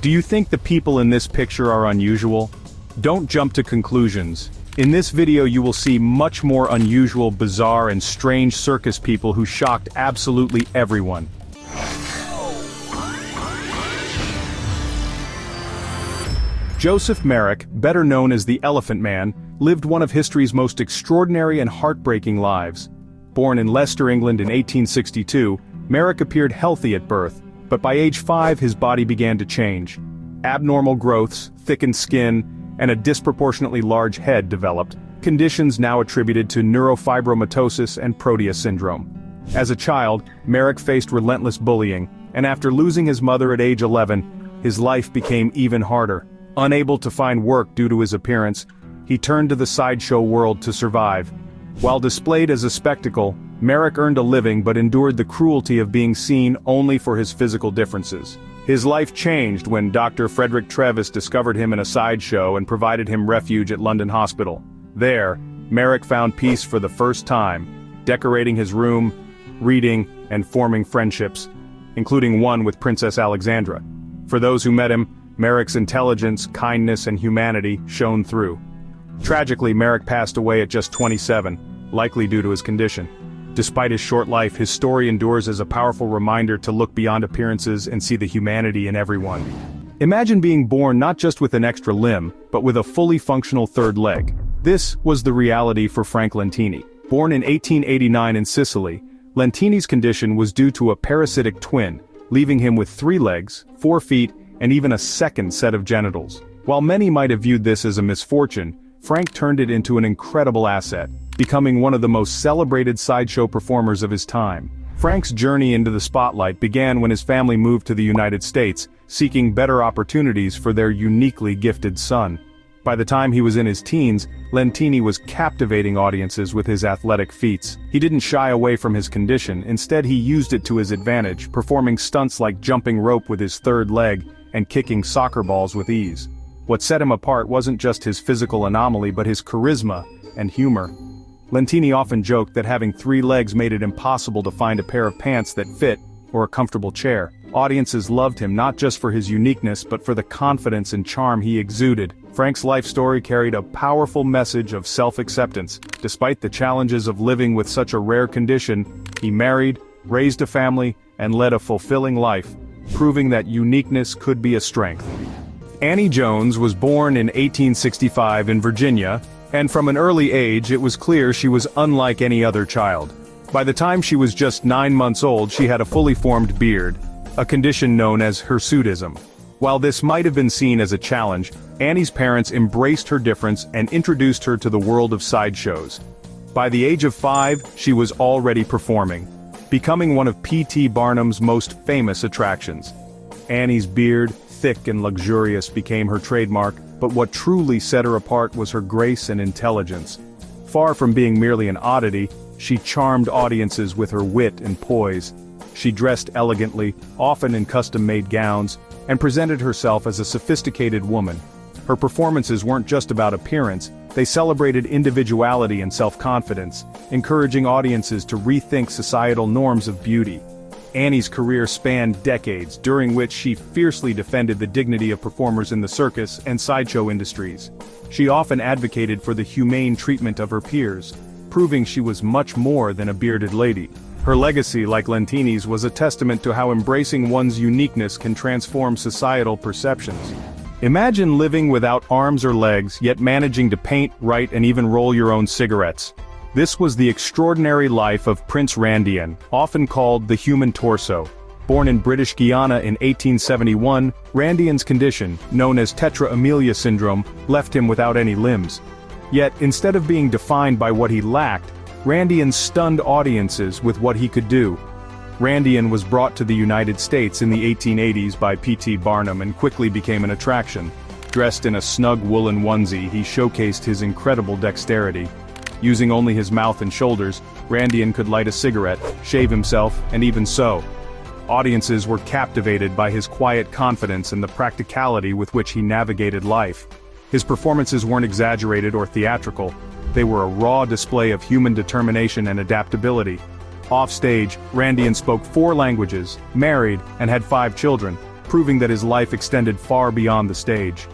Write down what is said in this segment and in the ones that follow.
Do you think the people in this picture are unusual? Don't jump to conclusions. In this video you will see much more unusual, bizarre, and strange circus people who shocked absolutely everyone. Joseph Merrick, better known as the Elephant Man, lived one of history's most extraordinary and heartbreaking lives. Born in Leicester, England in 1862, Merrick appeared healthy at birth, but by age 5 his body began to change. Abnormal growths, thickened skin, and a disproportionately large head developed, conditions now attributed to neurofibromatosis and Proteus syndrome. As a child, Merrick faced relentless bullying, and after losing his mother at age 11, his life became even harder. Unable to find work due to his appearance, he turned to the sideshow world to survive. While displayed as a spectacle, Merrick earned a living but endured the cruelty of being seen only for his physical differences. His life changed when Dr. Frederick Trevis discovered him in a sideshow and provided him refuge at London Hospital. There, Merrick found peace for the first time, decorating his room, reading, and forming friendships, including one with Princess Alexandra. For those who met him, Merrick's intelligence, kindness, and humanity shone through. Tragically, Merrick passed away at just 27, likely due to his condition. Despite his short life, his story endures as a powerful reminder to look beyond appearances and see the humanity in everyone. Imagine being born not just with an extra limb, but with a fully functional third leg. This was the reality for Frank Lentini. Born in 1889 in Sicily, Lentini's condition was due to a parasitic twin, leaving him with 3 legs, 4 feet, and even a second set of genitals. While many might have viewed this as a misfortune, Frank turned it into an incredible asset, becoming one of the most celebrated sideshow performers of his time. Frank's journey into the spotlight began when his family moved to the United States, seeking better opportunities for their uniquely gifted son. By the time he was in his teens, Lentini was captivating audiences with his athletic feats. He didn't shy away from his condition, instead he used it to his advantage, performing stunts like jumping rope with his third leg and kicking soccer balls with ease. What set him apart wasn't just his physical anomaly but his charisma and humor. Lentini often joked that having 3 legs made it impossible to find a pair of pants that fit, or a comfortable chair. Audiences loved him not just for his uniqueness but for the confidence and charm he exuded. Frank's life story carried a powerful message of self-acceptance. Despite the challenges of living with such a rare condition, he married, raised a family, and led a fulfilling life, proving that uniqueness could be a strength. Annie Jones was born in 1865 in Virginia, and from an early age it was clear she was unlike any other child. By the time she was just 9 months old, she had a fully formed beard, a condition known as hirsutism. While this might have been seen as a challenge, Annie's parents embraced her difference and introduced her to the world of sideshows. By the age of 5, she was already performing, becoming one of P.T. Barnum's most famous attractions. Annie's beard, thick and luxurious, became her trademark, but what truly set her apart was her grace and intelligence. Far from being merely an oddity, she charmed audiences with her wit and poise. She dressed elegantly, often in custom-made gowns, and presented herself as a sophisticated woman. Her performances weren't just about appearance, they celebrated individuality and self-confidence, encouraging audiences to rethink societal norms of beauty. Annie's career spanned decades, during which she fiercely defended the dignity of performers in the circus and sideshow industries. She often advocated for the humane treatment of her peers, proving she was much more than a bearded lady. Her legacy, like Lentini's, was a testament to how embracing one's uniqueness can transform societal perceptions. Imagine living without arms or legs, yet managing to paint, write, and even roll your own cigarettes. This was the extraordinary life of Prince Randian, often called the human torso. Born in British Guiana in 1871, Randian's condition, known as tetra amelia syndrome, left him without any limbs. Yet, instead of being defined by what he lacked, Randian stunned audiences with what he could do. Randian was brought to the United States in the 1880s by P.T. Barnum and quickly became an attraction. Dressed in a snug woolen onesie, he showcased his incredible dexterity. Using only his mouth and shoulders, Randian could light a cigarette, shave himself, and even sew. Audiences were captivated by his quiet confidence and the practicality with which he navigated life. His performances weren't exaggerated or theatrical. They were a raw display of human determination and adaptability. Off stage, Randian spoke 4 languages, married, and had 5 children. proving that his life extended far beyond the stage.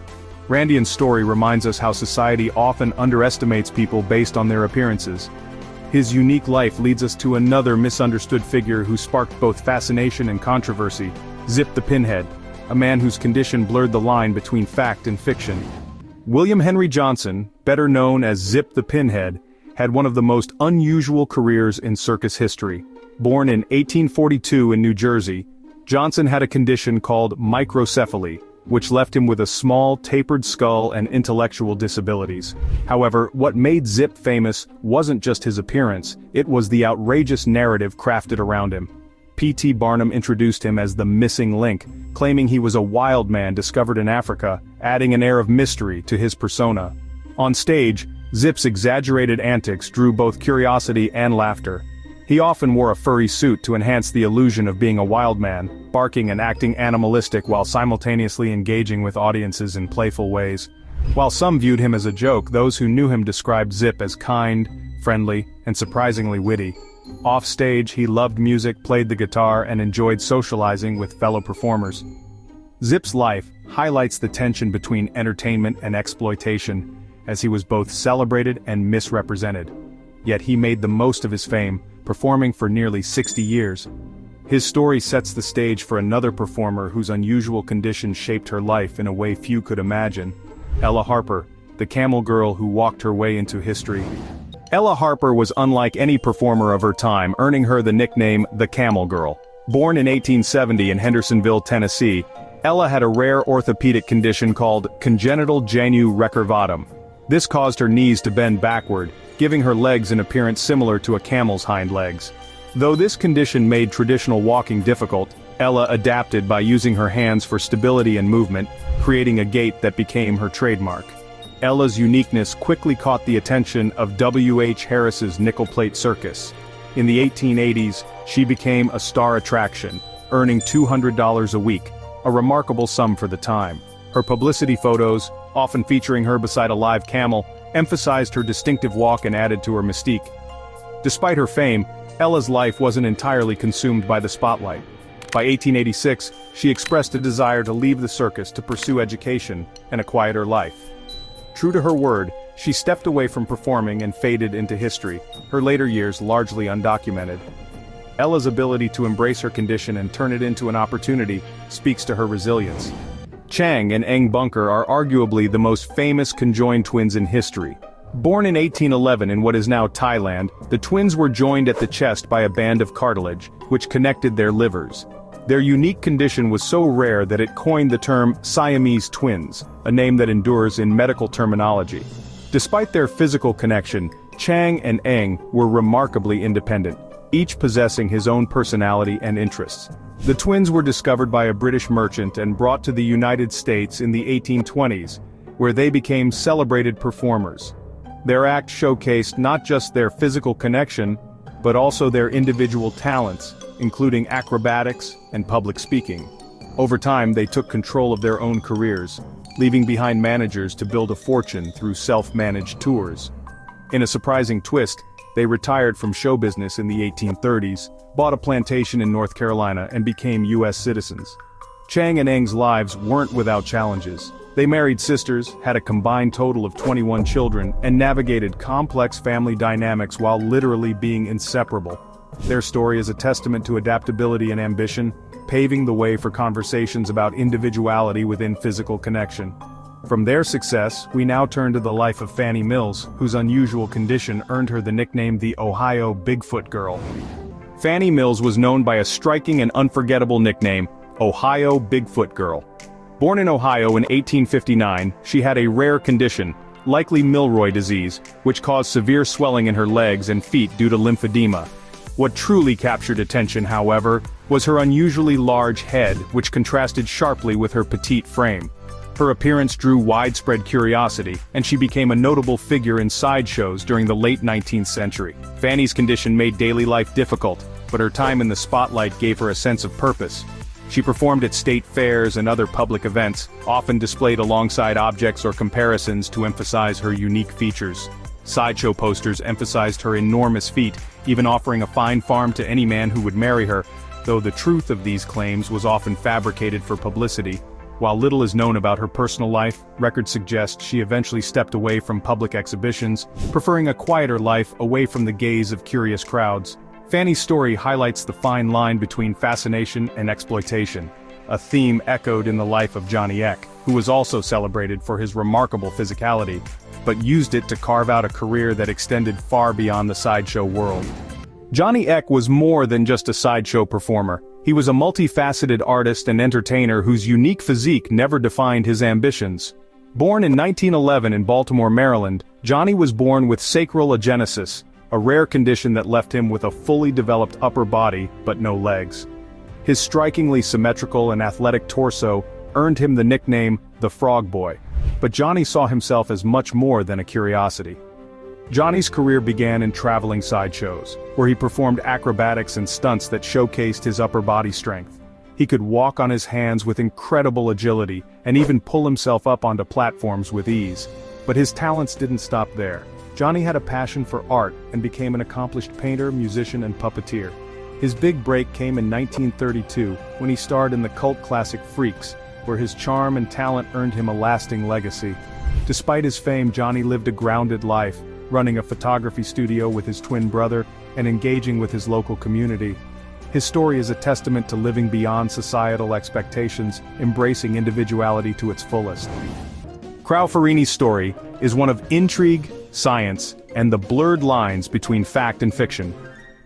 Randian's story reminds us how society often underestimates people based on their appearances. His unique life leads us to another misunderstood figure who sparked both fascination and controversy: Zip the Pinhead, a man whose condition blurred the line between fact and fiction. William Henry Johnson, better known as Zip the Pinhead, had one of the most unusual careers in circus history. Born in 1842 in New Jersey, Johnson had a condition called microcephaly, which left him with a small, tapered skull and intellectual disabilities. However, what made Zip famous wasn't just his appearance, it was the outrageous narrative crafted around him. P.T. Barnum introduced him as the missing link, claiming he was a wild man discovered in Africa, adding an air of mystery to his persona. On stage, Zip's exaggerated antics drew both curiosity and laughter. He often wore a furry suit to enhance the illusion of being a wild man, barking and acting animalistic while simultaneously engaging with audiences in playful ways. While some viewed him as a joke, those who knew him described Zip as kind, friendly, and surprisingly witty. Off-stage, he loved music, played the guitar, and enjoyed socializing with fellow performers. Zip's life highlights the tension between entertainment and exploitation, as he was both celebrated and misrepresented. Yet he made the most of his fame, performing for nearly 60 years. His story sets the stage for another performer whose unusual condition shaped her life in a way few could imagine: Ella Harper, the camel girl who walked her way into history. Ella Harper was unlike any performer of her time, earning her the nickname the Camel Girl. Born in 1870 in Hendersonville, Tennessee, Ella had a rare orthopedic condition called congenital genu recurvatum. This caused her knees to bend backward, giving her legs an appearance similar to a camel's hind legs. Though this condition made traditional walking difficult, Ella adapted by using her hands for stability and movement, creating a gait that became her trademark. Ella's uniqueness quickly caught the attention of W.H. Harris's nickel-plate circus. In the 1880s, she became a star attraction, earning $200 a week, a remarkable sum for the time. Her publicity photos, often featuring her beside a live camel, emphasized her distinctive walk and added to her mystique. Despite her fame, Ella's life wasn't entirely consumed by the spotlight. By 1886, she expressed a desire to leave the circus to pursue education and a quieter life. True to her word, she stepped away from performing and faded into history, her later years largely undocumented. Ella's ability to embrace her condition and turn it into an opportunity speaks to her resilience. Chang and Eng Bunker are arguably the most famous conjoined twins in history. Born in 1811 in what is now Thailand, the twins were joined at the chest by a band of cartilage, which connected their livers. Their unique condition was so rare that it coined the term Siamese twins, a name that endures in medical terminology. Despite their physical connection, Chang and Eng were remarkably independent, each possessing his own personality and interests. The twins were discovered by a British merchant and brought to the United States in the 1820s, where they became celebrated performers. Their act showcased not just their physical connection, but also their individual talents, including acrobatics and public speaking. Over time, they took control of their own careers, leaving behind managers to build a fortune through self-managed tours. In a surprising twist, they retired from show business in the 1830s, bought a plantation in North Carolina, and became U.S. citizens. Chang and Eng's lives weren't without challenges. They married sisters, had a combined total of 21 children, and navigated complex family dynamics while literally being inseparable. Their story is a testament to adaptability and ambition, paving the way for conversations about individuality within physical connection. From their success, we now turn to the life of Fannie Mills, whose unusual condition earned her the nickname the Ohio Bigfoot Girl. Fannie Mills was known by a striking and unforgettable nickname, Ohio Bigfoot Girl. Born in Ohio in 1859, she had a rare condition, likely Milroy disease, which caused severe swelling in her legs and feet due to lymphedema. What truly captured attention, however, was her unusually large head, which contrasted sharply with her petite frame. Her appearance drew widespread curiosity, and she became a notable figure in sideshows during the late 19th century. Fanny's condition made daily life difficult, but her time in the spotlight gave her a sense of purpose. She performed at state fairs and other public events, often displayed alongside objects or comparisons to emphasize her unique features. Sideshow posters emphasized her enormous feat, even offering a fine farm to any man who would marry her. though the truth of these claims was often fabricated for publicity. While little is known about her personal life, records suggest she eventually stepped away from public exhibitions, preferring a quieter life away from the gaze of curious crowds. Fanny's story highlights the fine line between fascination and exploitation, a theme echoed in the life of Johnny Eck, who was also celebrated for his remarkable physicality, but used it to carve out a career that extended far beyond the sideshow world. Johnny Eck was more than just a sideshow performer. He was a multifaceted artist and entertainer whose unique physique never defined his ambitions. Born in 1911 in Baltimore, Maryland, Johnny was born with sacral agenesis, a rare condition that left him with a fully developed upper body but no legs. His strikingly symmetrical and athletic torso earned him the nickname the Frog Boy, but Johnny saw himself as much more than a curiosity. Johnny's career began in traveling sideshows, where he performed acrobatics and stunts that showcased his upper body strength. He could walk on his hands with incredible agility and even pull himself up onto platforms with ease. But his talents didn't stop there. Johnny had a passion for art and became an accomplished painter, musician, and puppeteer. His big break came in 1932 when he starred in the cult classic Freaks, where his charm and talent earned him a lasting legacy. Despite his fame, Johnny lived a grounded life, running a photography studio with his twin brother and engaging with his local community. His story is a testament to living beyond societal expectations, embracing individuality to its fullest. Crau Farini's story is one of intrigue, science, and the blurred lines between fact and fiction.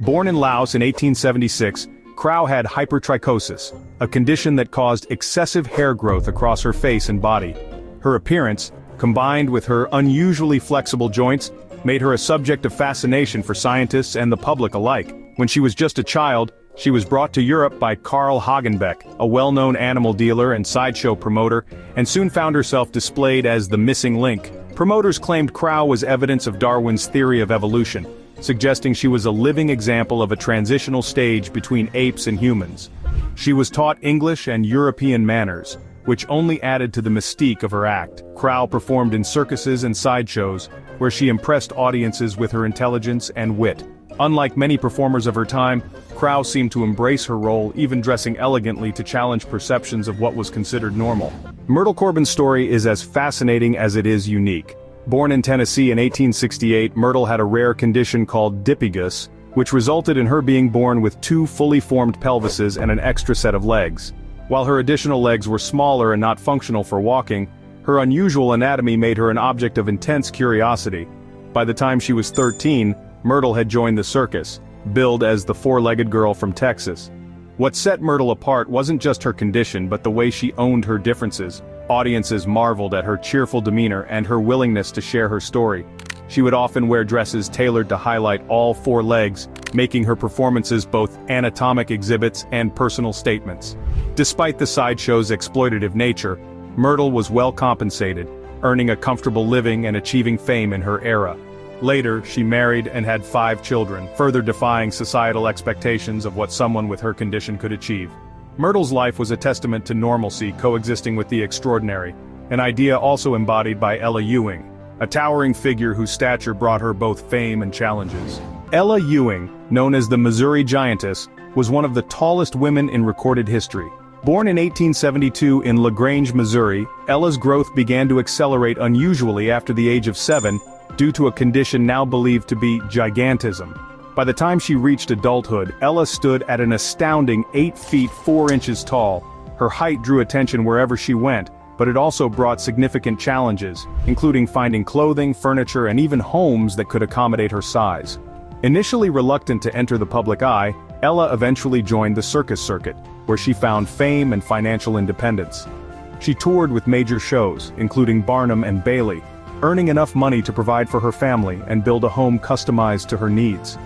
Born in Laos in 1876, Crau had hypertrichosis, a condition that caused excessive hair growth across her face and body. Her appearance, combined with her unusually flexible joints, made her a subject of fascination for scientists and the public alike. When she was just a child, she was brought to Europe by Carl Hagenbeck, a well-known animal dealer and sideshow promoter, and soon found herself displayed as the missing link. Promoters claimed Crau was evidence of Darwin's theory of evolution, suggesting she was a living example of a transitional stage between apes and humans. She was taught English and European manners, which only added to the mystique of her act. Crau performed in circuses and sideshows, where she impressed audiences with her intelligence and wit. Unlike many performers of her time, Crau seemed to embrace her role, even dressing elegantly to challenge perceptions of what was considered normal. Myrtle Corbin's story is as fascinating as it is unique. Born in Tennessee in 1868, Myrtle had a rare condition called dipygus, which resulted in her being born with two fully formed pelvises and an extra set of legs. While her additional legs were smaller and not functional for walking, her unusual anatomy made her an object of intense curiosity. By the time she was 13, Myrtle had joined the circus, billed as the four-legged girl from Texas. What set Myrtle apart wasn't just her condition but the way she owned her differences. Audiences marveled at her cheerful demeanor and her willingness to share her story. She would often wear dresses tailored to highlight all four legs, making her performances both anatomic exhibits and personal statements. Despite the sideshow's exploitative nature, Myrtle was well compensated, earning a comfortable living and achieving fame in her era. Later, she married and had 5 children, further defying societal expectations of what someone with her condition could achieve. Myrtle's life was a testament to normalcy coexisting with the extraordinary, an idea also embodied by Ella Ewing, a towering figure whose stature brought her both fame and challenges. Ella Ewing, known as the Missouri Giantess, was one of the tallest women in recorded history. Born in 1872 in LaGrange, Missouri, Ella's growth began to accelerate unusually after the age of 7, due to a condition now believed to be gigantism. By the time she reached adulthood, Ella stood at an astounding 8 feet 4 inches tall. Her height drew attention wherever she went, but it also brought significant challenges, including finding clothing, furniture, and even homes that could accommodate her size. Initially reluctant to enter the public eye, Ella eventually joined the circus circuit, where she found fame and financial independence. She toured with major shows, including Barnum and Bailey, earning enough money to provide for her family and build a home customized to her needs.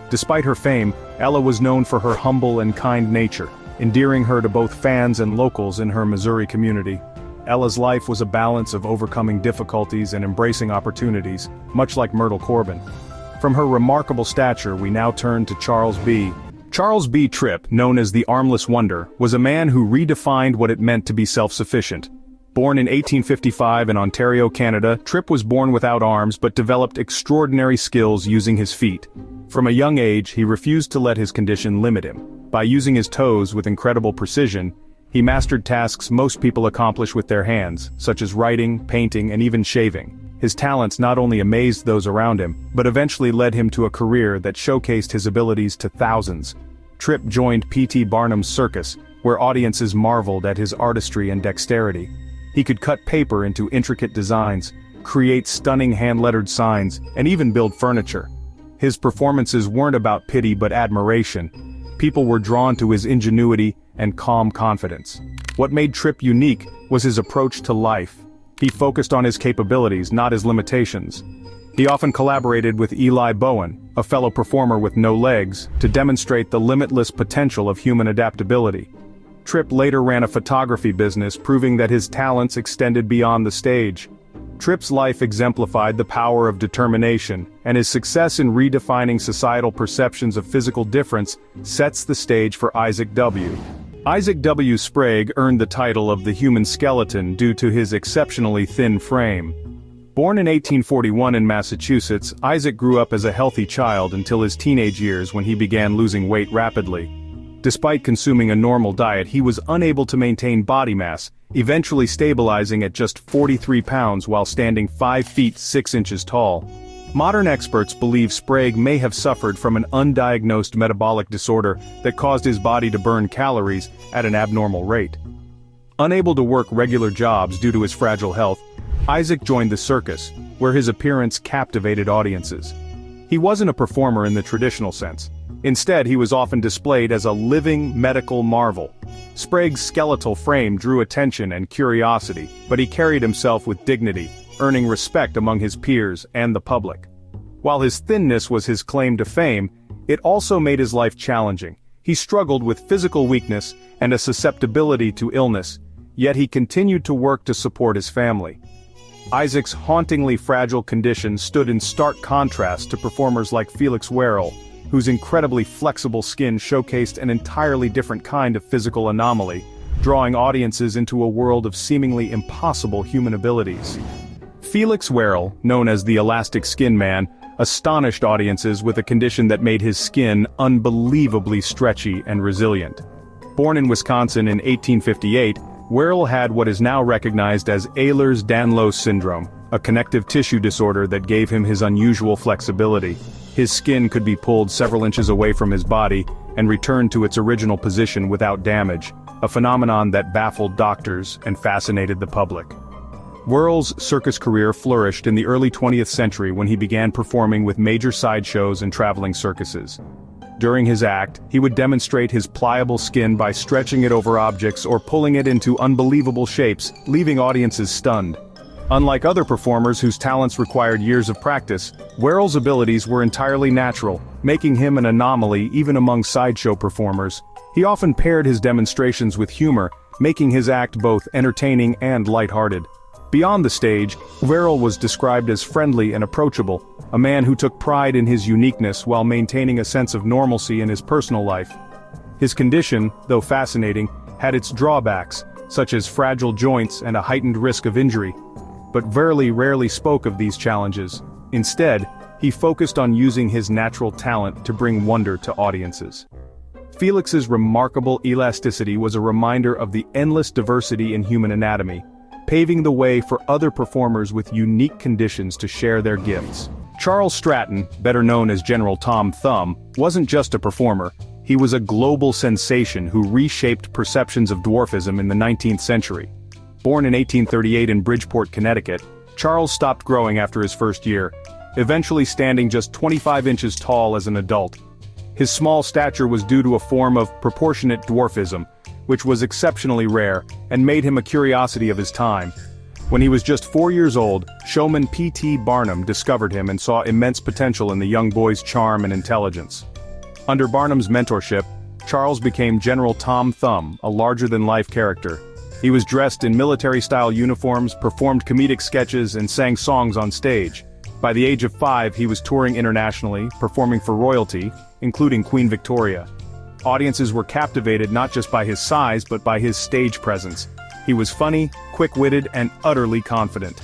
Despite her fame, Ella was known for her humble and kind nature, endearing her to both fans and locals in her Missouri community. Ella's life was a balance of overcoming difficulties and embracing opportunities, much like Myrtle Corbin. From her remarkable stature, we now turn to Charles B. Charles B. Tripp, known as the Armless Wonder, was a man who redefined what it meant to be self-sufficient. Born in 1855 in Ontario, Canada, Tripp was born without arms but developed extraordinary skills using his feet. From a young age, he refused to let his condition limit him. By using his toes with incredible precision, he mastered tasks most people accomplish with their hands, such as writing, painting, and even shaving. His talents not only amazed those around him, but eventually led him to a career that showcased his abilities to thousands. Tripp joined P.T. Barnum's Circus, where audiences marveled at his artistry and dexterity. He could cut paper into intricate designs, create stunning hand-lettered signs, and even build furniture. His performances weren't about pity but admiration. People were drawn to his ingenuity and calm confidence. What made Tripp unique was his approach to life. He focused on his capabilities, not his limitations. He often collaborated with Eli Bowen, a fellow performer with no legs, to demonstrate the limitless potential of human adaptability. Tripp later ran a photography business, proving that his talents extended beyond the stage. Tripp's life exemplified the power of determination, and his success in redefining societal perceptions of physical difference sets the stage for Isaac W. Isaac W. Sprague earned the title of the human skeleton due to his exceptionally thin frame. Born in 1841 in Massachusetts, Isaac grew up as a healthy child until his teenage years when he began losing weight rapidly. Despite consuming a normal diet, he was unable to maintain body mass, eventually stabilizing at just 43 pounds while standing 5 feet 6 inches tall. Modern experts believe Sprague may have suffered from an undiagnosed metabolic disorder that caused his body to burn calories at an abnormal rate. Unable to work regular jobs due to his fragile health, Isaac joined the circus, where his appearance captivated audiences. He wasn't a performer in the traditional sense. Instead, he was often displayed as a living medical marvel. Sprague's skeletal frame drew attention and curiosity, but he carried himself with dignity, earning respect among his peers and the public. While his thinness was his claim to fame, it also made his life challenging. He struggled with physical weakness and a susceptibility to illness, yet he continued to work to support his family. Isaac's hauntingly fragile condition stood in stark contrast to performers like Felix Werrell, whose incredibly flexible skin showcased an entirely different kind of physical anomaly, drawing audiences into a world of seemingly impossible human abilities. Felix Werrell, known as the Elastic Skin Man, astonished audiences with a condition that made his skin unbelievably stretchy and resilient. Born in Wisconsin in 1858, Werrell had what is now recognized as Ehlers-Danlos syndrome, a connective tissue disorder that gave him his unusual flexibility. His skin could be pulled several inches away from his body and returned to its original position without damage, a phenomenon that baffled doctors and fascinated the public. Werrell's circus career flourished in the early 20th century when he began performing with major sideshows and traveling circuses. During his act, he would demonstrate his pliable skin by stretching it over objects or pulling it into unbelievable shapes, leaving audiences stunned. Unlike other performers whose talents required years of practice, Werrell's abilities were entirely natural, making him an anomaly even among sideshow performers. He often paired his demonstrations with humor, making his act both entertaining and lighthearted. Beyond the stage, Werrell was described as friendly and approachable, a man who took pride in his uniqueness while maintaining a sense of normalcy in his personal life. His condition, though fascinating, had its drawbacks, such as fragile joints and a heightened risk of injury. But Werrell rarely spoke of these challenges. Instead, he focused on using his natural talent to bring wonder to audiences. Felix's remarkable elasticity was a reminder of the endless diversity in human anatomy, paving the way for other performers with unique conditions to share their gifts. Charles Stratton, better known as General Tom Thumb, wasn't just a performer, he was a global sensation who reshaped perceptions of dwarfism in the 19th century. Born in 1838 in Bridgeport, Connecticut, Charles stopped growing after his first year, eventually standing just 25 inches tall as an adult. His small stature was due to a form of proportionate dwarfism, which was exceptionally rare, and made him a curiosity of his time. When he was just 4 years old, showman P.T. Barnum discovered him and saw immense potential in the young boy's charm and intelligence. Under Barnum's mentorship, Charles became General Tom Thumb, a larger-than-life character. He was dressed in military-style uniforms, performed comedic sketches, and sang songs on stage. By the age of 5, he was touring internationally, performing for royalty, including Queen Victoria. Audiences were captivated not just by his size but by his stage presence. He was funny, quick-witted, and utterly confident.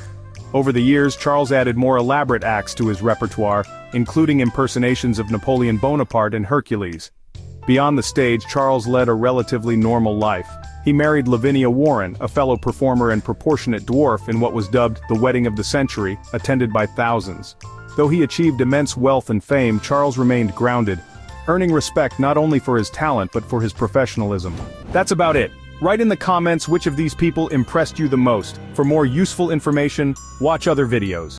Over the years, Charles added more elaborate acts to his repertoire, including impersonations of Napoleon Bonaparte and Hercules. Beyond the stage, Charles led a relatively normal life. He married Lavinia Warren, a fellow performer and proportionate dwarf in what was dubbed the wedding of the century, attended by thousands. Though he achieved immense wealth and fame, Charles remained grounded, earning respect not only for his talent but for his professionalism. That's about it. Write in the comments which of these people impressed you the most. For more useful information, watch other videos.